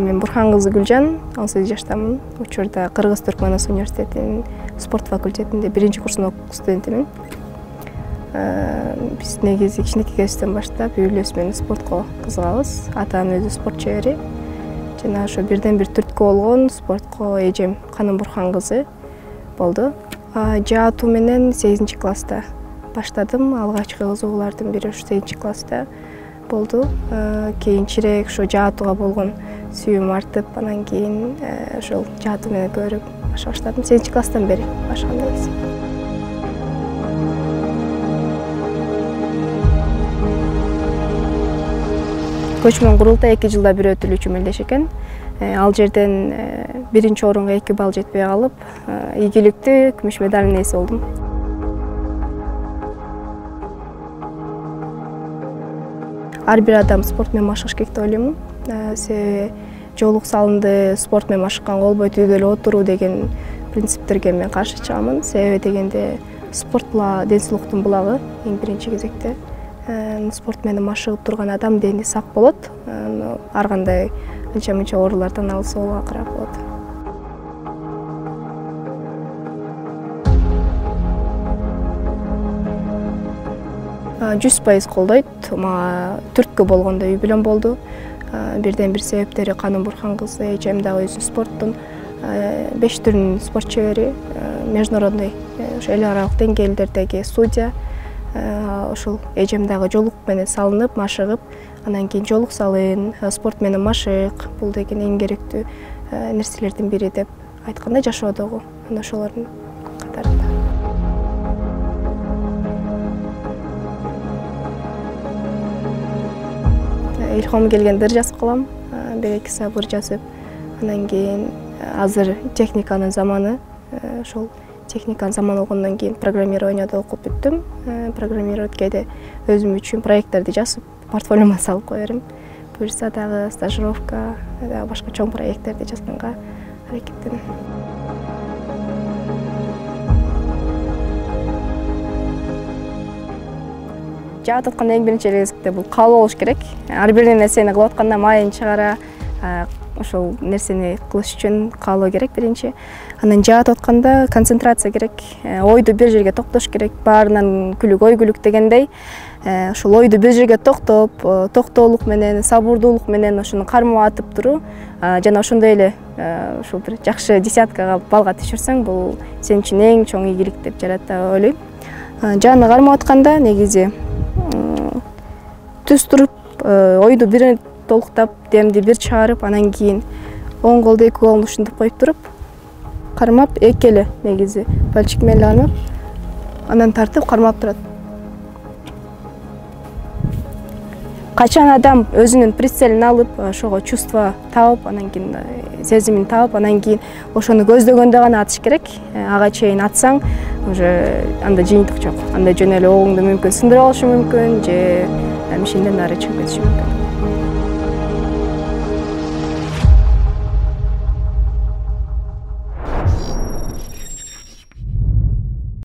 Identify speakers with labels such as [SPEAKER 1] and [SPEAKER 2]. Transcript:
[SPEAKER 1] Мен Бурхан кызы Гүлжан, 18 жаштамын. Учурда Кыргыз Түркмөнөс университетинин спорт факультетинде 1-курс студентимин. Биз негизи кичинекей кезибизден баштап үй-бүлөбүз менен спортко кызыгабыз. Атам өзү спорт чебери. Жана ошо бирден бир түрткү болгон спортко эжем Каным Бурхан кызы болду. Жаатуу менен 8-класста баштадым. Алгачкы кызыгуулардын бири ушу 8-класста болду. Кийинчерээк ошо жаатууга болгон сүйүүм артып, анан кийин ошол жаатуу менен көбүрөөк баша баштадым. 8-класстан бери башлагандайбыз. Көчмөн курултай 2 жылда бир өтүлүүчү мелдеш экен. Ал жерден 1-орунга 2 балл жетпей калып, ийгиликтүү күмүш медалдын ээси болдум. Ар бир адам спорт менен машыгыш керек деп ойлоймун. Себеби жоолук салынды, спорт менен машыкканга болбойт, үйдө эле отуруу деген принциптерге мен каршы чыгамын. Себеби дегенде спорт бул ден соолуктун булагы эң биринчи кезекте. Спорт менен машыгып турган адам дени сак болот. Ар кандай анча-мынча оорулардан алыс болууга карап болот. Жүз пайыз колдойт. Мага түрткү болгондо үй бүлөм болду. Бирден бир себептери Каным Бурхан кызы, эжем дагы өзү спорттун 5 түрүнүн спорт чебери, международный, ошо эл аралык деңгээлдердеги судья. Ошол эжем дагы жоолук менен салынып, машыгып, анан кийин жоолук салын, спорт менен машык, бул деген эң керектүү нерселердин бири деп айтканда жашоодогу, ana ошолордун катарында. Илхом келгенде ыр жазып калам, 1-2 сабыр ыр жазып, анан кийин азыр техниканын заманы, ошол техниканын заманы болгондон кийин программированияда окуп бүттүм. Программировкеде өзүм үчүн проекттерди жазып, портфолиомо салып кое берем. Буюрса дагы стажировка, дагы башка чоң проекттерди жазганга аракеттенем. Жаат атканда эң биринчи кезекте бул каалоо болуш керек. Ар бир нерсени кылып атканда майын чыгара, ошол нерсени кылыш үчүн каалоо керек биринчи. Анан жаат атканда концентрация керек. Ойду бир жерге токтош керек. Баарынан күлүк ой күлүк дегендей. Ошол ойду бир жерге токтоп, токтоолук менен, сабырдуулук менен ошону кармап атып туруу, жана ошондой эле ошол бир жакшы десяткага балга түшүрсөң, бул сен үчүн эң чоң ийгилик деп жарат деп ойлойм. Жаны кармап атканда негизи түз туруп, ойду бир толуктап, демди бир чыгарып, анан кийин оң колду 2 колун ушинтип коюп туруп, кармап, экели негизи пальчик менен кармап, анан тартып кармап турат. Качан адам өзүнүн прицелин алып, ошого чувство таап, анан кийин сезимин таап, анан кийин ошону көздөгөндө гана атыш керек. Ага чейин атсаң, уже анда жыйынтык жок. Анда жөн эле оңуңду мүмкүн сындырып алышы мүмкүн, же мишенден ары чыгып кетиши мүмкүн.